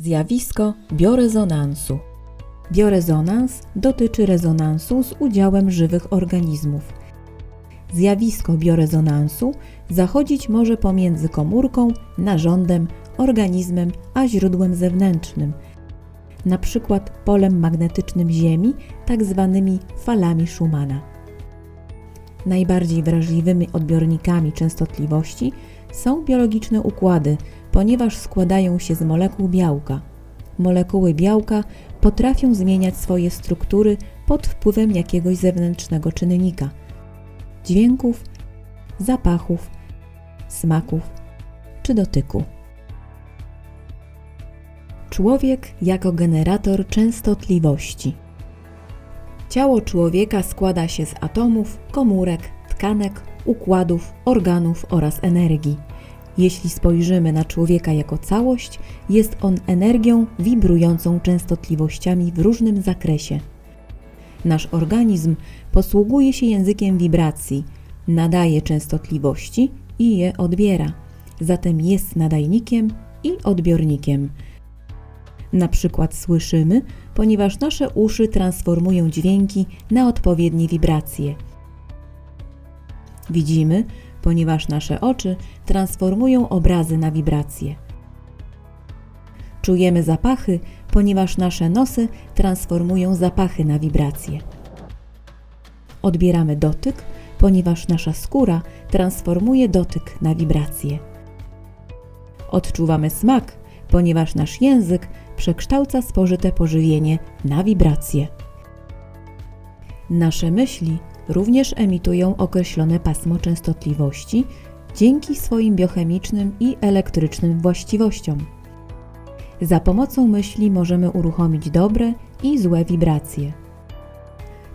Zjawisko biorezonansu. Biorezonans dotyczy rezonansu z udziałem żywych organizmów. Zjawisko biorezonansu zachodzić może pomiędzy komórką, narządem, organizmem a źródłem zewnętrznym, np. polem magnetycznym Ziemi, tak zwanymi falami Schumana. Najbardziej wrażliwymi odbiornikami częstotliwości są biologiczne układy, ponieważ składają się z molekuł białka. Molekuły białka potrafią zmieniać swoje struktury pod wpływem jakiegoś zewnętrznego czynnika – dźwięków, zapachów, smaków czy dotyku. Człowiek jako generator częstotliwości. Ciało człowieka składa się z atomów, komórek, tkanek, układów, organów oraz energii. Jeśli spojrzymy na człowieka jako całość, jest on energią wibrującą częstotliwościami w różnym zakresie. Nasz organizm posługuje się językiem wibracji, nadaje częstotliwości i je odbiera, zatem jest nadajnikiem i odbiornikiem. Na przykład słyszymy, ponieważ nasze uszy transformują dźwięki na odpowiednie wibracje. Widzimy, ponieważ nasze oczy transformują obrazy na wibracje. Czujemy zapachy, ponieważ nasze nosy transformują zapachy na wibracje. Odbieramy dotyk, ponieważ nasza skóra transformuje dotyk na wibracje. Odczuwamy smak, ponieważ nasz język przekształca spożyte pożywienie na wibracje. Nasze myśli również emitują określone pasmo częstotliwości dzięki swoim biochemicznym i elektrycznym właściwościom. Za pomocą myśli możemy uruchomić dobre i złe wibracje.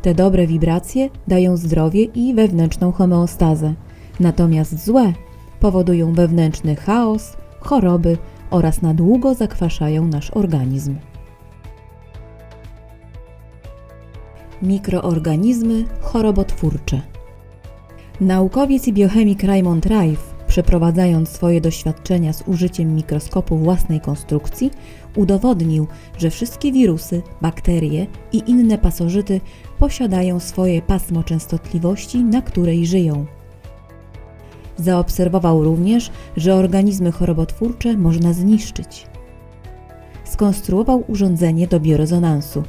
Te dobre wibracje dają zdrowie i wewnętrzną homeostazę, natomiast złe powodują wewnętrzny chaos, choroby oraz na długo zakwaszają nasz organizm. Mikroorganizmy chorobotwórcze. Naukowiec i biochemik Raymond Rife, przeprowadzając swoje doświadczenia z użyciem mikroskopu własnej konstrukcji, udowodnił, że wszystkie wirusy, bakterie i inne pasożyty posiadają swoje pasmo częstotliwości, na której żyją. Zaobserwował również, że organizmy chorobotwórcze można zniszczyć. Skonstruował urządzenie do biorezonansu.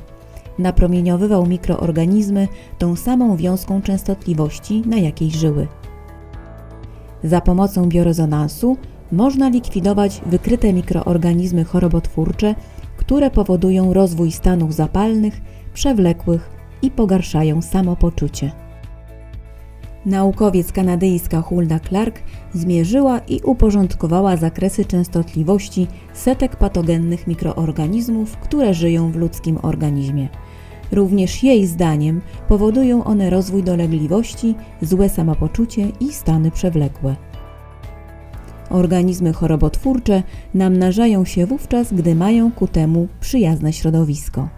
Napromieniowywał mikroorganizmy tą samą wiązką częstotliwości, na jakiej żyły. Za pomocą biorezonansu można likwidować wykryte mikroorganizmy chorobotwórcze, które powodują rozwój stanów zapalnych, przewlekłych i pogarszają samopoczucie. Naukowiec kanadyjska Hulda Clark zmierzyła i uporządkowała zakresy częstotliwości setek patogennych mikroorganizmów, które żyją w ludzkim organizmie. Również jej zdaniem powodują one rozwój dolegliwości, złe samopoczucie i stany przewlekłe. Organizmy chorobotwórcze namnażają się wówczas, gdy mają ku temu przyjazne środowisko.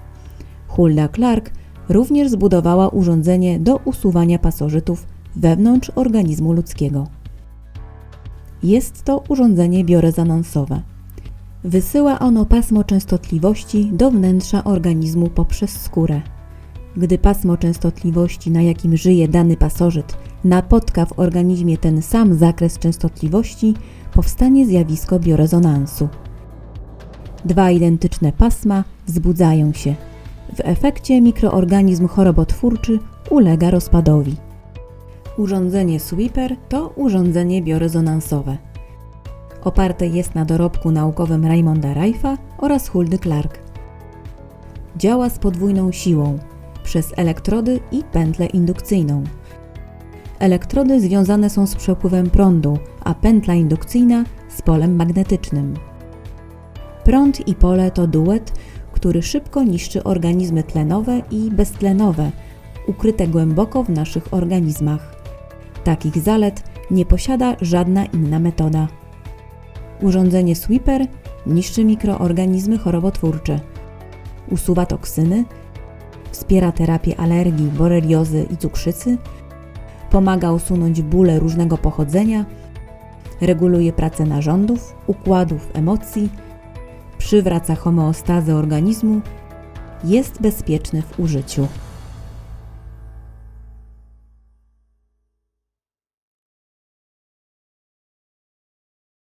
Hulda Clark również zbudowała urządzenie do usuwania pasożytów wewnątrz organizmu ludzkiego. Jest to urządzenie biorezonansowe. Wysyła ono pasmo częstotliwości do wnętrza organizmu poprzez skórę. Gdy pasmo częstotliwości, na jakim żyje dany pasożyt, napotka w organizmie ten sam zakres częstotliwości, powstanie zjawisko biorezonansu. Dwa identyczne pasma wzbudzają się. W efekcie mikroorganizm chorobotwórczy ulega rozpadowi. Urządzenie Sweeper to urządzenie biorezonansowe. Oparte jest na dorobku naukowym Raymonda Rife'a oraz Huldy Clark. Działa z podwójną siłą przez elektrody i pętlę indukcyjną. Elektrody związane są z przepływem prądu, a pętla indukcyjna z polem magnetycznym. Prąd i pole to duet, który szybko niszczy organizmy tlenowe i beztlenowe, ukryte głęboko w naszych organizmach. Takich zalet nie posiada żadna inna metoda. Urządzenie Sweeper niszczy mikroorganizmy chorobotwórcze, usuwa toksyny, wspiera terapię alergii, boreliozy i cukrzycy, pomaga usunąć bóle różnego pochodzenia, reguluje pracę narządów, układów, emocji, przywraca homeostazę organizmu, jest bezpieczny w użyciu.